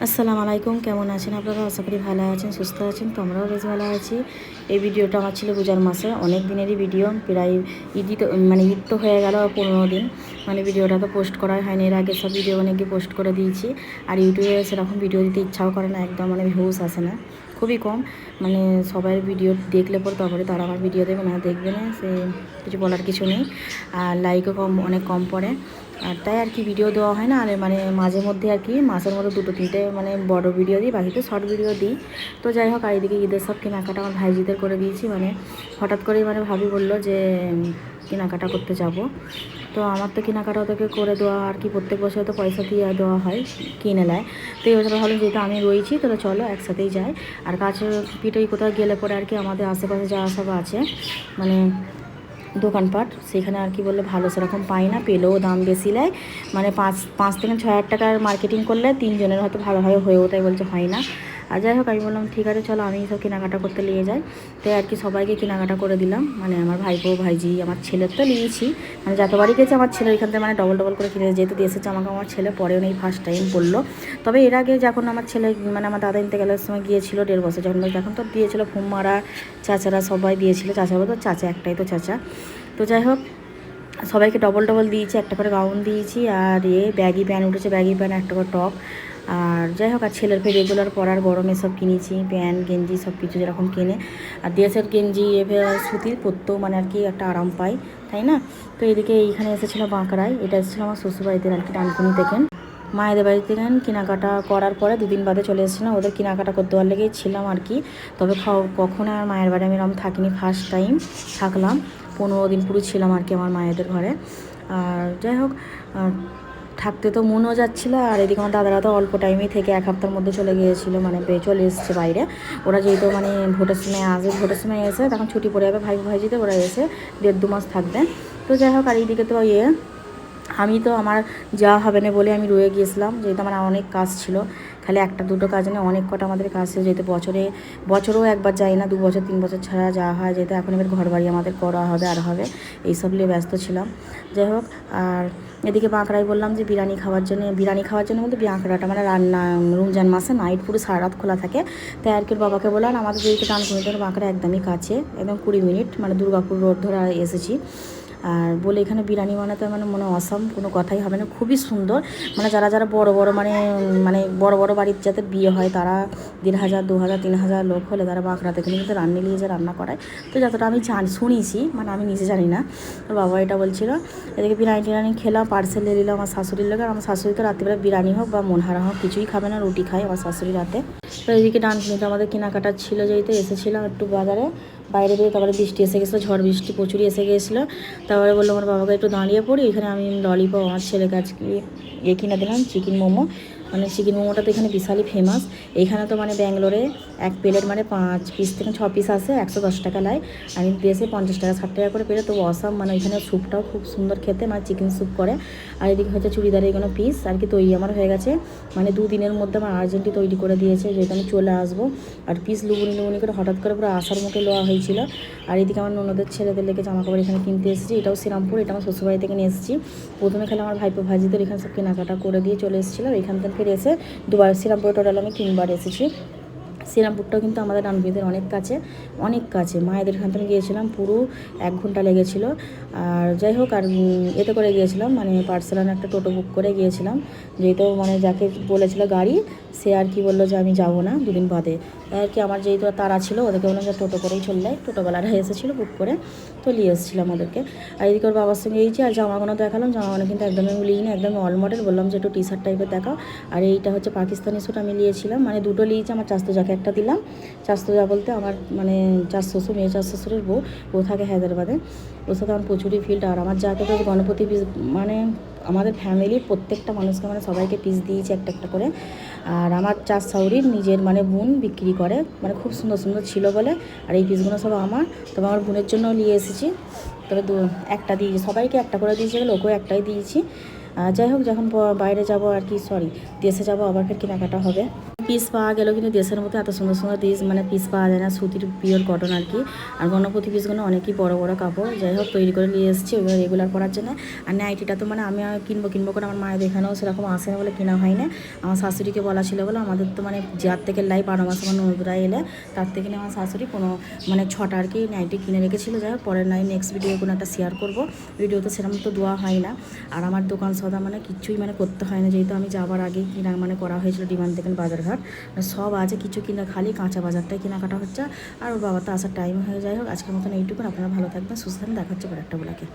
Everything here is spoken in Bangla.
আসসালামু আলাইকুম, কেমন আছেন আপনারা? আশা করি ভালো আছেন, সুস্থ আছেন। তো আমরাও বেশ ভালো আছি। এই ভিডিওটা আমার ছিল পূজার মাসে, অনেক দিনেরই ভিডিও। প্রায় ঈদ তো হয়ে গেল 15 দিন। ভিডিওটা তো পোস্ট করা হয়নি, এর আগে সব ভিডিও অনেকে পোস্ট করে দিয়েছি। আর ইউটিউবে সেরকম ভিডিও দিতে ইচ্ছাও করে না, একদম ভিউজ আসে না, খুবই কম। সবাই ভিডিও দেখলে পরে তারপরে তারা আমার ভিডিও দেবে, না দেখবে না, সে কিছু বলার কিছু নেই। আর লাইকও অনেক কম পড়ে। আর তাই ভিডিও দেওয়া হয় না। আর মাঝে মধ্যে মাসের মধ্যে 2-3টে বড় ভিডিও দিই, বাকিতে শর্ট ভিডিও দিই। তো যাই হোক, আর এদিকে ঈদের সব কেনাকাটা আমার ভাইজিদের করে দিয়েছি। হঠাৎ করেই ভাবি বললো যে কেনাকাটা করতে যাব। তো আমার তো কেনাকাটা ওদেরকে করে দেওয়া প্রত্যেক বছর তো পয়সা দিয়ে দেওয়া হয়, কিনে নেয়। তো এই বছর ভালো, যেহেতু আমি রয়েছি তাহলে চলো একসাথেই যাই। আর কাছে পিঠেই কোথাও গেলে পরে আমাদের আশেপাশে যা সব আছে দোকানপাট, সেখানে বললে ভালো সেরকম পাই না, পেলেও দাম বেশি নেয়। 5 থেকে 6 হাজার টাকার মার্কেটিং করলে 3 জনের হয়তো ভালোভাবে হয়ে ওঠাই, বলছে হয় না। আর যাই হোক, আমি বললাম ঠিক আছে চলো, আমি সব কেনাকাটা করতে নিয়ে যাই। তাই সবাইকে কেনাকাটা করে দিলাম। আমার ভাইপো ভাইজি, আমার ছেলের তো নিয়েছি। যতবারই গেছে আমার ছেলে এখান থেকে ডবল ডবল করে কিনে, যেহেতু এসেছে আমাকে, আমার ছেলে পরেও নেই, ফার্স্ট টাইম পড়লো। তবে এর আগে যখন আমার ছেলে আমার দাদা ইন্তেকালের সময় গিয়েছিল 1.5 বছর, যখন তো দিয়েছিল ফুম্মারা, চাচারা সবাই দিয়েছিল। চাচা বলতো, চাচা একটাই তো চাচা। তো যাই হোক, সবাইকে ডবল ডবল দিয়েছি, একটা করে গাউন দিয়েছি। আর ব্যাগি প্যান্ট উঠেছে, ব্যাগি প্যান্ট, একটা করে টপ। আর যাই হোক, আর ছেলের রেগুলার পরার গরমে সব কিনেছি, প্যান্ট গেঞ্জি সব কিছু যেরকম কেনে। আর দেশের গেঞ্জি সুতির পরতেও একটা আরাম পাই, তাই না? তো এদিকে এইখানে এসেছিলো বাঁকড়ায়, এটা এসেছিলো আমার শ্বশুরবাড়িতে ডানকুনি থেকে। মায়েদের বাড়ি থেকে কেনাকাটা করার পরে 2 দিন বাদে চলে এসেছিলাম, ওদের কেনাকাটা করতে দেওয়ার লেগেই ছিলাম। তবে কখনো আর মায়ের বাড়ি আমি এরকম থাকিনি, ফার্স্ট টাইম থাকলাম। 15 দিন পুরো ছিলাম আমার মায়েদের ঘরে। আর যাই হোক, থাকতে তো মনও যাচ্ছিলো। আর এদিকে আমার দাদারা তো অল্প টাইমেই থেকে 1 সপ্তাহের মধ্যে চলে গিয়েছিলো, চলে এসছে বাইরে। ওরা যেহেতু ভোটের সময় আসবে, ভোটের সময় এসে তখন ছুটি পড়ে যাবে ভাইজিতে, ওরা এসে 1.5-2 মাস থাকবে। তো যাই হোক, আর এইদিকে তো আমি তো আমার যাওয়া হবে না বলে আমি রয়ে গিয়েছিলাম, যেহেতু আমার অনেক কাজ ছিল। খালি 1-2টো কাজ নেই, অনেক কটা আমাদের কাজ ছিল, যেহেতু বছরেও একবার যাই না, 2 বছর 3 বছর ছাড়া যাওয়া হয়, যেহেতু এখন এবার ঘর বাড়ি আমাদের করা হবে আর হবে, এইসব নিয়ে ব্যস্ত ছিলাম। যাই হোক, আর এদিকে বাঁকড়ায় বললাম যে বিরিয়ানি খাওয়ার জন্য বলতে বাঁকড়াটা রান্না রমজান মাসে নাইট পুরো সারা রাত খোলা থাকে। তাই ওর বাবাকে বললাম, আমাদের যেদিকে ডানকুনিতে বাঁকড়া একদমই কাছে, একদম 20 মিনিট, দুর্গাপুর রোড ধরে এসেছি। আর বলে এখানে বিরিয়ানি বানাতে মনে অসাম, কোনো কথাই হবে না, খুবই সুন্দর। যারা বড় বড় বড় বড় বাড়ির যাদের বিয়ে হয়, তারা 1,500, 2,000, 3,000 লোক হলে তারা বাঁকড়া থেকে কিন্তু রান্না নিয়ে যে রান্না করায়। তো যতটা আমি শুনেছি, আমি নিজে জানি না, তো বাবা এটা বলছিল। এদিকে বিরিয়ানি খেলাম, পার্সেল নিয়ে নিলাম আমার শাশুড়ির লোক। আর আমার শাশুড়ি তো রাত্রিবেলা বিরিয়ানি হোক বা মনহারা হোক কিছুই খাবে না, রুটি খায় আমার শাশুড়ি রাতে। তো এদিকে ডানকুনিতে আমাদের কেনাকাটা ছিল, যেহেতু এসেছিলাম একটু বাজারে বাইরে দিয়ে, তারপরে বৃষ্টি এসে গেছিলো, ঝড় বৃষ্টি প্রচুরই এসে গিয়েছিলো। তারপরে বললো আমার বাবাকে একটু দাঁড়িয়ে পড়ি, এখানে আমি ললিপপ আমার ছেলের কাছে কিনে দিলাম, চিকেন মোমো। চিকেন মোমোটা তো এখানে বিশালই ফেমাস। এইখানে তো ব্যাঙ্গালোরে 1 প্লেট 5 পিস থেকে 6 পিস আসে, 110 টাকা নেয়। আমি দেশে 50 টাকা 60 টাকা করে পেলে তো অসাম। এখানে স্যুপটাও খুব সুন্দর খেতে, চিকেন স্যুপ করে। আর এদিকে হচ্ছে চুড়িদারের এগুলো পিস তৈরি আমার হয়ে গেছে। 2 দিনের মধ্যে আমার আর্জেন্টলি তৈরি করে দিয়েছে, যেহেতু আমি চলে আসবো। আর পিস লুবুনি করে হঠাৎ করে পুরো আসার মুখে লওয়া হয়েছিল। আর এদিকে আমার ননদের ছেলেদের লেগে জামাকাপড় এখানে কিনতে এসেছি, এটাও শ্রীরামপুর, এটা আমার শ্বশুরবাড়ি থেকে নিয়ে এসেছি। প্রথমে খেলে আমার ভাইপো ভাইজিদের এখানে সব কেনাকাটা করে দিয়ে চলে এসেছিলাম। এখান থেকে এসে 2বার শ্রীরামপুরে টোটাল আমি 3বার এসেছি। শ্রীরামপুরটাও কিন্তু আমাদের ডানকুনিদের অনেক কাছে। মায়েদের এখান থেকে গিয়েছিলাম, পুরো 1 ঘন্টা লেগেছিলো। আর যাই হোক, আর এতে করে গিয়েছিলাম পার্সেল একটা টোটো বুক করে গিয়েছিলাম, যেহেতু যাকে বলেছিল গাড়ি, সে বললো যে আমি যাবো না 2 দিন বাদে। আমার যেহেতু তারা ছিল, ওদেরকে বললাম যে টোটো করেই চলে যায়। টোটোবেলারা এসেছিলো বুক করে, তো নিয়ে এসেছিলাম ওদেরকে। আর এদিকে ওর বাবার সঙ্গে এইছি। আর জামাগুলো দেখালাম, জামাগুলো কিন্তু একদমই আমি লিইনি, একদমই অল মডেল। বললাম যে একটু টি-শার্ট টাইপের দেখাও। আর এইটা হচ্ছে পাকিস্তানি স্যুট আমি নিয়েছিলাম, 2টো নিয়েছি। আমার চাচতো যাকে একটা দিলাম, চাচতো যা বলতে আমার চার শ্বশুর, মেয়ে চার শ্বশুরের বউ, ও থাকে হায়দ্রাবাদে। ওর সাথে আমার প্রচুরই ফিল্ড। আর আমার যাকে তো গণপতি পিস, আমাদের ফ্যামিলির প্রত্যেকটা মানুষকে সবাইকে পিস দিয়েছি একটা করে। আর আমার চার শাশুড়ির নিজের বোন বিক্রি করে, খুব সুন্দর সুন্দর ছিল বলে। আর এই পিসগুলো সব আমার, তবে আমার বোনের জন্য নিয়ে এসেছি। তবে একটা দিয়েছি, সবাইকে একটা করে দিয়েছি, ওকেও একটাই দিয়েছি। যাই হোক, যখন বাইরে যাব দেশে যাব, আবার ফের কেনাকাটা হবে। পিস পাওয়া গেল, কিন্তু দেশের মতো এত সুন্দর সুন্দর মানে পিস পাওয়া যায় না, সুতির পিওর কটন আর কি। আর গণপতি পিসগুলো অনেকই বড় বড় কাপড়, যাই হোক তৈরি করে নিয়ে এসেছি ওইভাবে রেগুলার পরার জন্য। আর নাইটিটা তো মানে আমি কিনবো করে আমার মায়ের এখানেও সেরকম আসে না বলে কেনা হয় না। আমার শাশুড়িকে বলা ছিল বলে, আমাদের তো মানে যার থেকে লাই 12 মাসে আমার ননদরা এলে তার থেকে নিয়ে আমার শাশুড়ি কোনো মানে 6টা আর কি নাইটি কিনে রেখেছিলো। যাই হোক পরের নেক্সট ভিডিও কোনো একটা শেয়ার করবো। ভিডিও তো সেরকম তো দেওয়া হয় না। আর আমার দোকান সদা মানে কিচ্ছুই মানে করতে হয় না, যেহেতু আমি যাবার আগেই কিনা মানে করা হয়েছিল ডিমান্ড থেকে বাজারঘাট সব আছে, কিছু কিনা খালি কাঁচা বাজারটাই কেনাকাটা হচ্ছে। আর ওর বাবা তো আসার টাইম হয়ে যায়। হোক আজকের মতন এইটুকুন, আপনারা ভালো থাকবেন, সুস্থ থাকবেন, দেখা হচ্ছে পরে একটা ব্লগে।